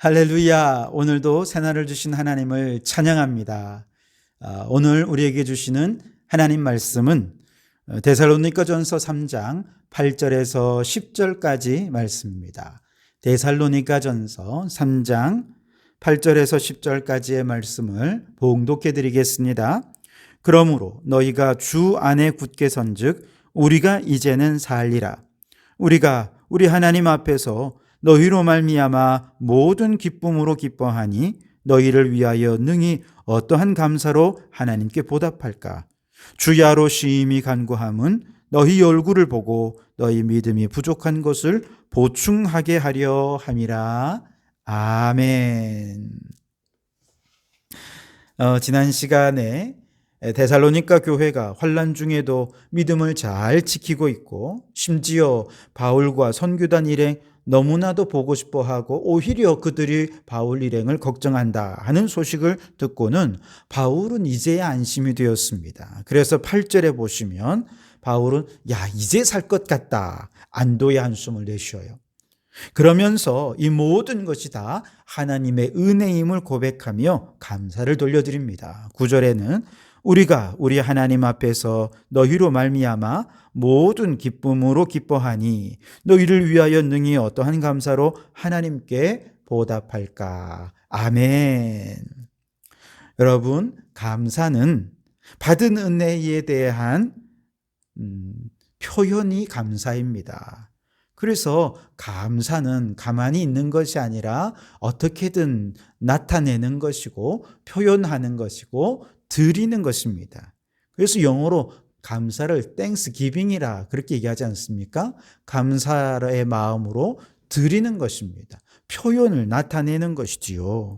할렐루야. 오늘도 새날을 주신 하나님을 찬양합니다. 오늘 우리에게 주시는 하나님 말씀은 데살로니가전서 3장 8절에서 10절까지 말씀입니다. 데살로니가전서 3장 8절에서 10절까지의 말씀을 봉독해 드리겠습니다. 그러므로 너희가 주 안에 굳게 선즉 우리가 이제는 살리라. 우리가 우리 하나님 앞에서 너희로 말미암아 모든 기쁨으로 기뻐하니 너희를 위하여 능히 어떠한 감사로 하나님께 보답할까. 주야로 심히 간구함은 너희 얼굴을 보고 너희 믿음이 부족한 것을 보충하게 하려 함이라. 아멘. 지난 시간에 데살로니가 교회가 환난 중에도 믿음을 잘 지키고 있고, 심지어 바울과 선교단 일행 너무나도 보고 싶어하고 오히려 그들이 바울 일행을 걱정한다 하는 소식을 듣고는 바울은 이제야 안심이 되었습니다. 그래서 8절에 보시면 바울은 이제 살 것 같다, 안도의 한숨을 내쉬어요. 그러면서 이 모든 것이 다 하나님의 은혜임을 고백하며 감사를 돌려드립니다. 9절에는 우리가 우리 하나님 앞에서 너희로 말미암아 모든 기쁨으로 기뻐하니 너희를 위하여 능히 어떠한 감사로 하나님께 보답할까. 아멘. 여러분, 감사는 받은 은혜에 대한 표현이 감사입니다. 그래서 감사는 가만히 있는 것이 아니라 어떻게든 나타내는 것이고 표현하는 것이고 드리는 것입니다. 그래서 영어로 감사를 땡스기빙이라 그렇게 얘기하지 않습니까? 감사의 마음으로 드리는 것입니다. 표현을 나타내는 것이지요.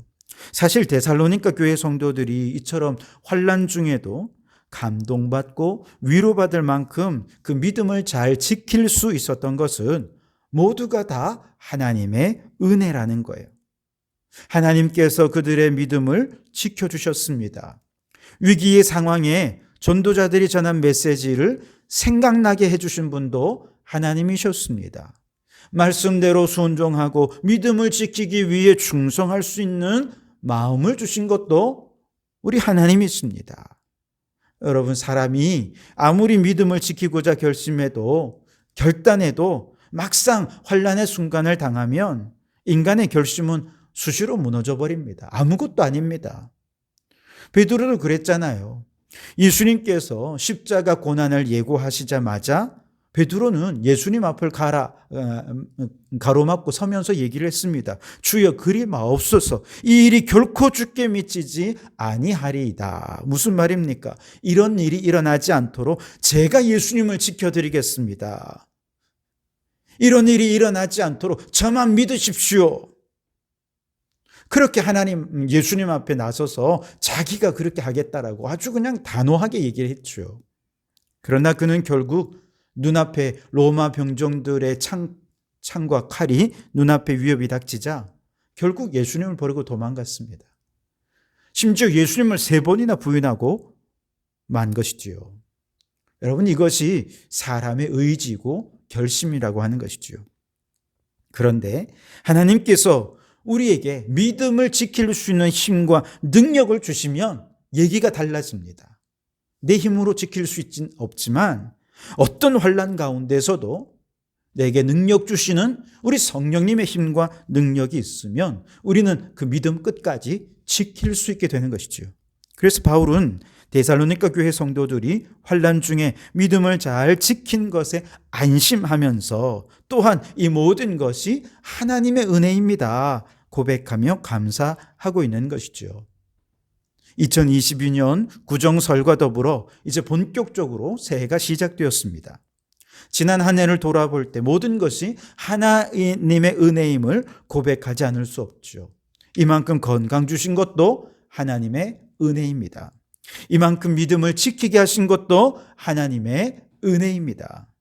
사실 데살로니가 교회 성도들이 이처럼 환난 중에도 감동받고 위로받을 만큼 그 믿음을 잘 지킬 수 있었던 것은 모두가 다 하나님의 은혜라는 거예요. 하나님께서 그들의 믿음을 지켜주셨습니다. 위기의 상황에 전도자들이 전한 메시지를 생각나게 해주신 분도 하나님이셨습니다. 말씀대로 순종하고 믿음을 지키기 위해 충성할 수 있는 마음을 주신 것도 우리 하나님이십니다. 여러분, 사람이 아무리 믿음을 지키고자 결단해도 막상 환난의 순간을 당하면 인간의 결심은 수시로 무너져 버립니다. 아무것도 아닙니다. 베드로도 그랬잖아요. 예수님께서 십자가 고난을 예고하시자마자 베드로는 예수님 앞을 가로막고 서면서 얘기를 했습니다. 주여, 그리 마옵소서. 이 일이 결코 주께 미치지 아니하리이다. 무슨 말입니까? 이런 일이 일어나지 않도록 제가 예수님을 지켜드리겠습니다. 이런 일이 일어나지 않도록 저만 믿으십시오. 그렇게 예수님 앞에 나서서 자기가 그렇게 하겠다라고 아주 그냥 단호하게 얘기를 했죠. 그러나 그는 결국 눈앞에 로마 병정들의 창과 칼이 눈앞에 위협이 닥치자 결국 예수님을 버리고 도망갔습니다. 심지어 예수님을 3번이나 부인하고 만 것이지요. 여러분, 이것이 사람의 의지고 결심이라고 하는 것이지요. 그런데 하나님께서 우리에게 믿음을 지킬 수 있는 힘과 능력을 주시면 얘기가 달라집니다. 내 힘으로 지킬 수 있진 없지만 어떤 환난 가운데서도 내게 능력 주시는 우리 성령님의 힘과 능력이 있으면 우리는 그 믿음 끝까지 지킬 수 있게 되는 것이죠. 그래서 바울은 데살로니가 교회 성도들이 환난 중에 믿음을 잘 지킨 것에 안심하면서 또한 이 모든 것이 하나님의 은혜입니다 고백하며 감사하고 있는 것이죠. 2022년 구정설과 더불어 이제 본격적으로 새해가 시작되었습니다. 지난 한 해를 돌아볼 때 모든 것이 하나님의 은혜임을 고백하지 않을 수 없죠. 이만큼 건강 주신 것도 하나님의 은혜입니다. 이만큼 믿음을 지키게 하신 것도 하나님의 은혜입니다.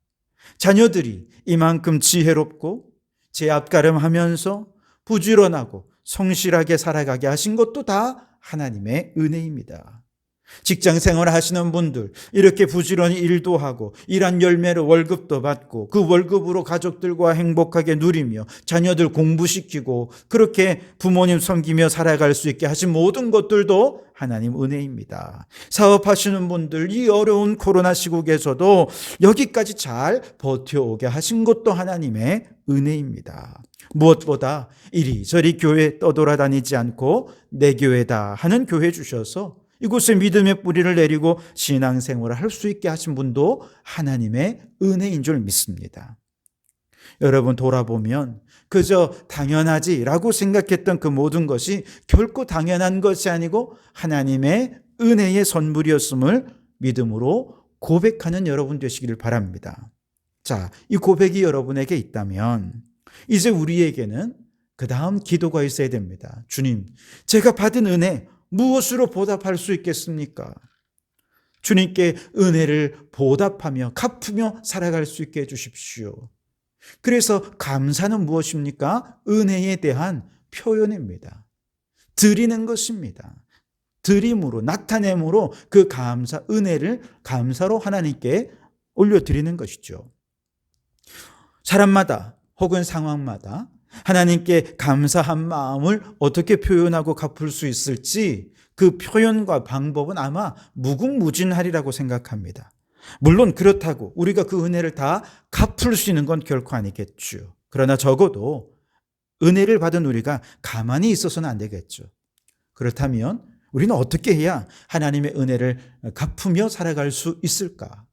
자녀들이 이만큼 지혜롭고 제압가름하면서 부지런하고 성실하게 살아가게 하신 것도 다 하나님의 은혜입니다. 직장 생활을 하시는 분들, 이렇게 부지런히 일도 하고 일한 열매로 월급도 받고 그 월급으로 가족들과 행복하게 누리며 자녀들 공부시키고 그렇게 부모님 섬기며 살아갈 수 있게 하신 모든 것들도 하나님 은혜입니다. 사업하시는 분들, 이 어려운 코로나 시국에서도 여기까지 잘 버텨오게 하신 것도 하나님의 은혜입니다. 무엇보다 이리저리 교회 떠돌아다니지 않고 내 교회다 하는 교회 주셔서 이곳에 믿음의 뿌리를 내리고 신앙생활을 할 수 있게 하신 분도 하나님의 은혜인 줄 믿습니다. 여러분, 돌아보면 그저 당연하지라고 생각했던 그 모든 것이 결코 당연한 것이 아니고 하나님의 은혜의 선물이었음을 믿음으로 고백하는 여러분 되시기를 바랍니다. 자, 이 고백이 여러분에게 있다면 이제 우리에게는 그 다음 기도가 있어야 됩니다. 주님, 제가 받은 은혜 무엇으로 보답할 수 있겠습니까? 주님께 은혜를 보답하며 갚으며 살아갈 수 있게 해주십시오. 그래서 감사는 무엇입니까? 은혜에 대한 표현입니다. 드리는 것입니다. 드림으로, 나타냄으로 그 감사, 은혜를 감사로 하나님께 올려드리는 것이죠. 사람마다 혹은 상황마다 하나님께 감사한 마음을 어떻게 표현하고 갚을 수 있을지 그 표현과 방법은 아마 무궁무진하리라고 생각합니다. 물론 그렇다고 우리가 그 은혜를 다 갚을 수 있는 건 결코 아니겠죠. 그러나 적어도 은혜를 받은 우리가 가만히 있어서는 안 되겠죠. 그렇다면 우리는 어떻게 해야 하나님의 은혜를 갚으며 살아갈 수 있을까?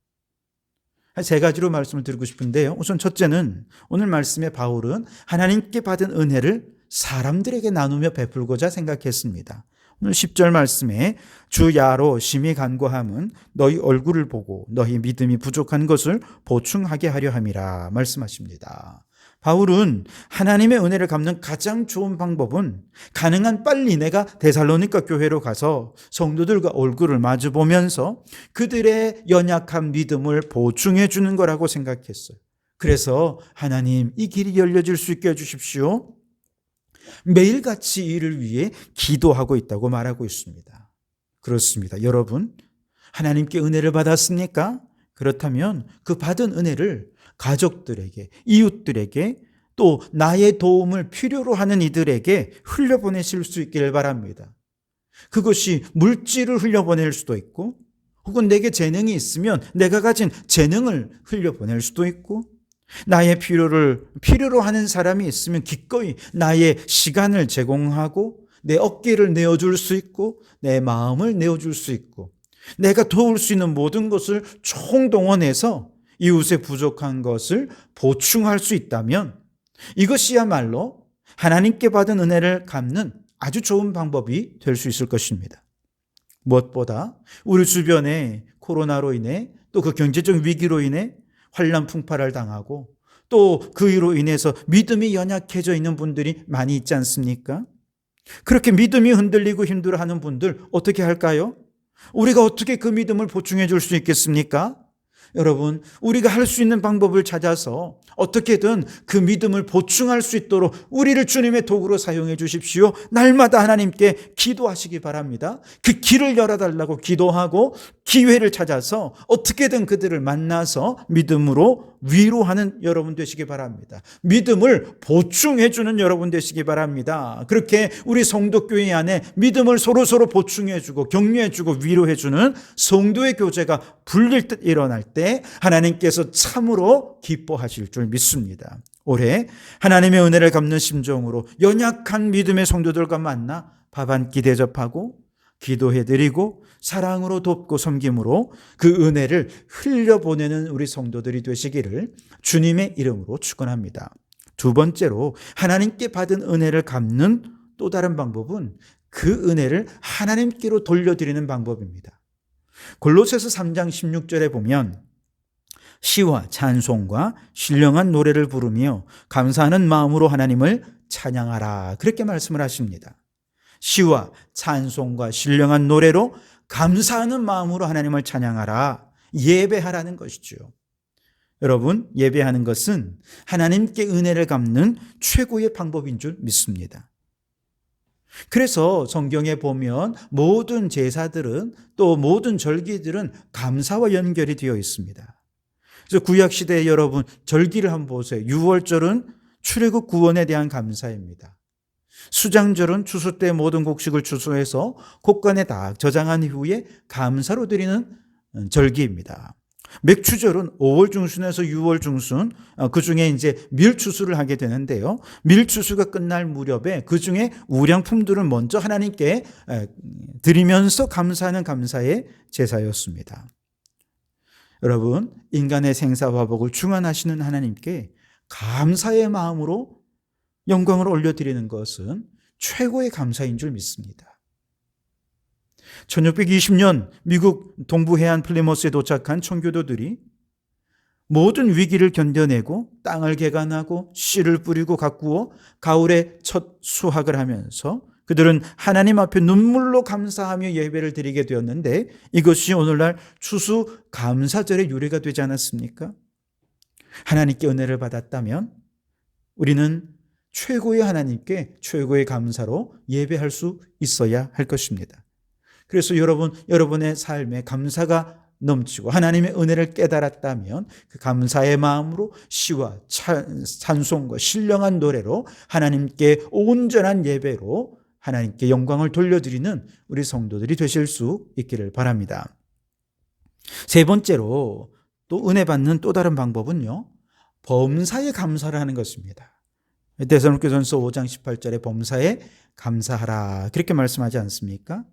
세 가지로 말씀을 드리고 싶은데요. 우선 첫째는 오늘 말씀에 바울은 하나님께 받은 은혜를 사람들에게 나누며 베풀고자 생각했습니다. 오늘 10절 말씀에 주 야로 심히 간구함은 너희 얼굴을 보고 너희 믿음이 부족한 것을 보충하게 하려 함이라 말씀하십니다. 바울은 하나님의 은혜를 갚는 가장 좋은 방법은 가능한 빨리 내가 데살로니가 교회로 가서 성도들과 얼굴을 마주 보면서 그들의 연약한 믿음을 보충해 주는 거라고 생각했어요. 그래서 하나님, 이 길이 열려질 수 있게 해주십시오. 매일같이 이를 위해 기도하고 있다고 말하고 있습니다. 그렇습니다. 여러분, 하나님께 은혜를 받았습니까? 그렇다면 그 받은 은혜를 가족들에게, 이웃들에게, 또 나의 도움을 필요로 하는 이들에게 흘려보내실 수 있기를 바랍니다. 그것이 물질을 흘려보낼 수도 있고, 혹은 내게 재능이 있으면 내가 가진 재능을 흘려보낼 수도 있고, 나의 필요로 하는 사람이 있으면 기꺼이 나의 시간을 제공하고 내 어깨를 내어줄 수 있고 내 마음을 내어줄 수 있고 내가 도울 수 있는 모든 것을 총동원해서 이웃의 부족한 것을 보충할 수 있다면 이것이야말로 하나님께 받은 은혜를 갚는 아주 좋은 방법이 될 수 있을 것입니다. 무엇보다 우리 주변에 코로나로 인해 또 그 경제적 위기로 인해 환난 풍파를 당하고 또 그로 인해서 믿음이 연약해져 있는 분들이 많이 있지 않습니까? 그렇게 믿음이 흔들리고 힘들어하는 분들 어떻게 할까요? 우리가 어떻게 그 믿음을 보충해 줄 수 있겠습니까? 여러분, 우리가 할 수 있는 방법을 찾아서 어떻게든 그 믿음을 보충할 수 있도록 우리를 주님의 도구로 사용해 주십시오. 날마다 하나님께 기도하시기 바랍니다. 그 길을 열어달라고 기도하고 기회를 찾아서 어떻게든 그들을 만나서 믿음으로 위로하는 여러분 되시기 바랍니다. 믿음을 보충해 주는 여러분 되시기 바랍니다. 그렇게 우리 성도교회 안에 믿음을 서로서로 보충해 주고 격려해 주고 위로해 주는 성도의 교제가 불릴 듯 일어날 때 하나님께서 참으로 기뻐하실 줄 믿습니다. 올해 하나님의 은혜를 갚는 심정으로 연약한 믿음의 성도들과 만나 밥 한 끼 대접하고 기도해드리고 사랑으로 돕고 섬김으로 그 은혜를 흘려보내는 우리 성도들이 되시기를 주님의 이름으로 축원합니다. 두 번째로 하나님께 받은 은혜를 갚는 또 다른 방법은 그 은혜를 하나님께로 돌려드리는 방법입니다. 골로새서 3장 16절에 보면 시와 찬송과 신령한 노래를 부르며 감사하는 마음으로 하나님을 찬양하라, 그렇게 말씀을 하십니다. 시와 찬송과 신령한 노래로 감사하는 마음으로 하나님을 찬양하라, 예배하라는 것이죠. 여러분, 예배하는 것은 하나님께 은혜를 갚는 최고의 방법인 줄 믿습니다. 그래서 성경에 보면 모든 제사들은 또 모든 절기들은 감사와 연결이 되어 있습니다. 그래서 구약시대에 여러분 절기를 한번 보세요. 유월절은 출애굽 구원에 대한 감사입니다. 수장절은 추수 때 모든 곡식을 추수해서 곡간에 다 저장한 이후에 감사로 드리는 절기입니다. 맥추절은 5월 중순에서 6월 중순, 그 중에 이제 밀추수를 하게 되는데요. 밀추수가 끝날 무렵에 그 중에 우량품들을 먼저 하나님께 드리면서 감사하는 감사의 제사였습니다. 여러분, 인간의 생사화복을 중환하시는 하나님께 감사의 마음으로 영광을 올려드리는 것은 최고의 감사인 줄 믿습니다. 1620년 미국 동부 해안 플리머스에 도착한 청교도들이 모든 위기를 견뎌내고 땅을 개간하고 씨를 뿌리고 가꾸어 가을에 첫 수확을 하면서 그들은 하나님 앞에 눈물로 감사하며 예배를 드리게 되었는데 이것이 오늘날 추수 감사절의 유래가 되지 않았습니까? 하나님께 은혜를 받았다면 우리는 최고의 하나님께 최고의 감사로 예배할 수 있어야 할 것입니다. 그래서 여러분의 삶에 감사가 넘치고 하나님의 은혜를 깨달았다면 그 감사의 마음으로 시와 찬송과 신령한 노래로 하나님께 온전한 예배로 하나님께 영광을 돌려드리는 우리 성도들이 되실 수 있기를 바랍니다. 세 번째로 또 은혜 받는 또 다른 방법은요, 범사에 감사를 하는 것입니다. 데살로니가전서 5장 18절에 범사에 감사하라 그렇게 말씀하지 않습니까?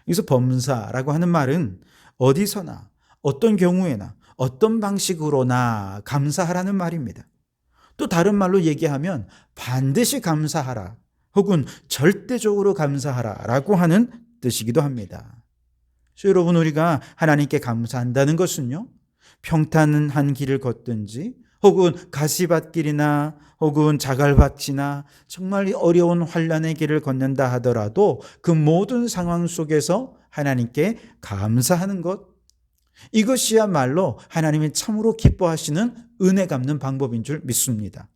여기서 범사라고 하는 말은 어디서나 어떤 경우에나 어떤 방식으로나 감사하라는 말입니다. 또 다른 말로 얘기하면 반드시 감사하라 혹은 절대적으로 감사하라라고 하는 뜻이기도 합니다. 그래서 여러분, 우리가 하나님께 감사한다는 것은요, 평탄한 길을 걷든지 혹은 가시밭길이나 혹은 자갈밭이나 정말 어려운 환난의 길을 걷는다 하더라도 그 모든 상황 속에서 하나님께 감사하는 것, 이것이야말로 하나님이 참으로 기뻐하시는 은혜 갚는 방법인 줄 믿습니다.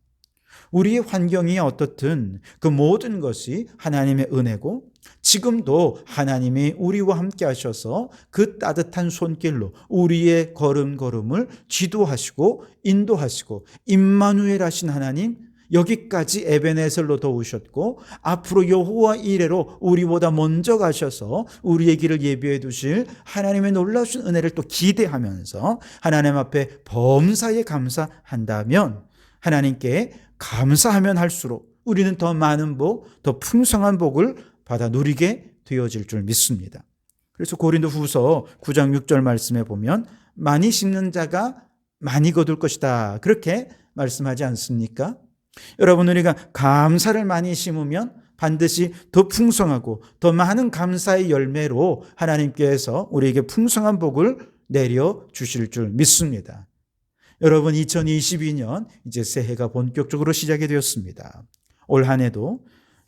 우리의 환경이 어떻든 그 모든 것이 하나님의 은혜고 지금도 하나님이 우리와 함께 하셔서 그 따뜻한 손길로 우리의 걸음걸음을 지도하시고 인도하시고 임마누엘 하신 하나님, 여기까지 에베네셀로 도우셨고 앞으로 여호와 이레로 우리보다 먼저 가셔서 우리의 길을 예비해 두실 하나님의 놀라우신 은혜를 또 기대하면서 하나님 앞에 범사에 감사한다면 하나님께 감사하면 할수록 우리는 더 많은 복, 더 풍성한 복을 받아 누리게 되어질 줄 믿습니다. 그래서 고린도후서 9장 6절 말씀에 보면 많이 심는 자가 많이 거둘 것이다 그렇게 말씀하지 않습니까? 여러분, 우리가 감사를 많이 심으면 반드시 더 풍성하고 더 많은 감사의 열매로 하나님께서 우리에게 풍성한 복을 내려 주실 줄 믿습니다. 여러분, 2022년 이제 새해가 본격적으로 시작이 되었습니다. 올 한 해도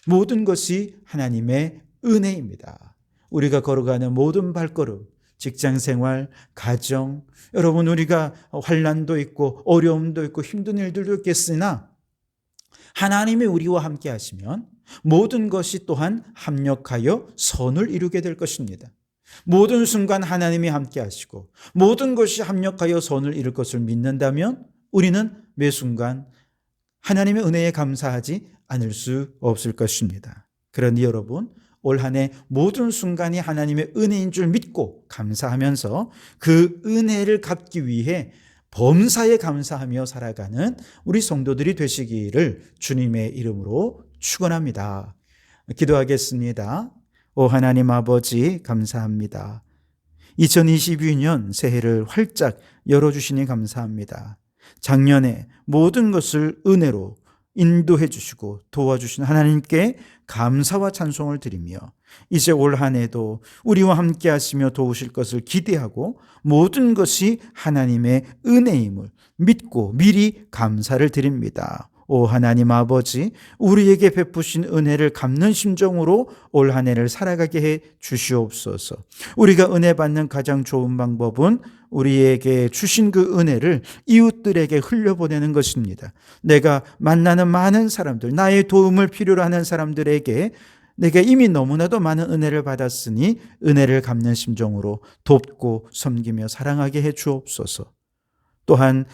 모든 것이 하나님의 은혜입니다. 우리가 걸어가는 모든 발걸음, 직장생활, 가정, 여러분, 우리가 환난도 있고 어려움도 있고 힘든 일들도 있겠으나 하나님이 우리와 함께 하시면 모든 것이 또한 합력하여 선을 이루게 될 것입니다. 모든 순간 하나님이 함께 하시고 모든 것이 합력하여 선을 이룰 것을 믿는다면 우리는 매 순간 하나님의 은혜에 감사하지 않을 수 없을 것입니다. 그러니 여러분, 올 한 해 모든 순간이 하나님의 은혜인 줄 믿고 감사하면서 그 은혜를 갚기 위해 범사에 감사하며 살아가는 우리 성도들이 되시기를 주님의 이름으로 축원합니다. 기도하겠습니다. 오 하나님 아버지, 감사합니다. 2022년 새해를 활짝 열어주시니 감사합니다. 작년에 모든 것을 은혜로 인도해 주시고 도와주신 하나님께 감사와 찬송을 드리며 이제 올 한 해도 우리와 함께 하시며 도우실 것을 기대하고 모든 것이 하나님의 은혜임을 믿고 미리 감사를 드립니다. 오 하나님 아버지, 우리에게 베푸신 은혜를 갚는 심정으로 올 한 해를 살아가게 해 주시옵소서. 우리가 은혜 받는 가장 좋은 방법은 우리에게 주신 그 은혜를 이웃들에게 흘려보내는 것입니다. 내가 만나는 많은 사람들, 나의 도움을 필요로 하는 사람들에게 내게 이미 너무나도 많은 은혜를 받았으니 은혜를 갚는 심정으로 돕고 섬기며 사랑하게 해 주옵소서. 또한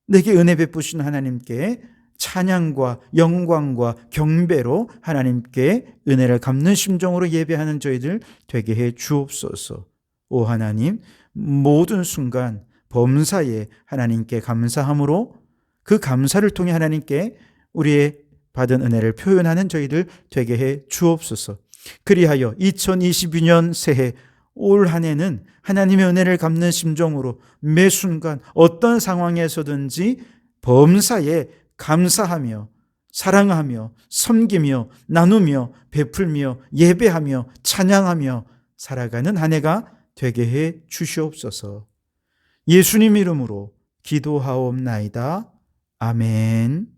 내게 은혜 베푸신 하나님께 찬양과 영광과 경배로 하나님께 은혜를 갚는 심정으로 예배하는 저희들 되게 해 주옵소서. 오 하나님, 모든 순간 범사에 하나님께 감사함으로 그 감사를 통해 하나님께 우리의 받은 은혜를 표현하는 저희들 되게 해 주옵소서. 그리하여 2022년 새해 올 한 해는 하나님의 은혜를 갚는 심정으로 매 순간 어떤 상황에서든지 범사에 감사하며 사랑하며 섬기며 나누며 베풀며 예배하며 찬양하며 살아가는 한 해가 되게 해 주시옵소서. 예수님 이름으로 기도하옵나이다. 아멘.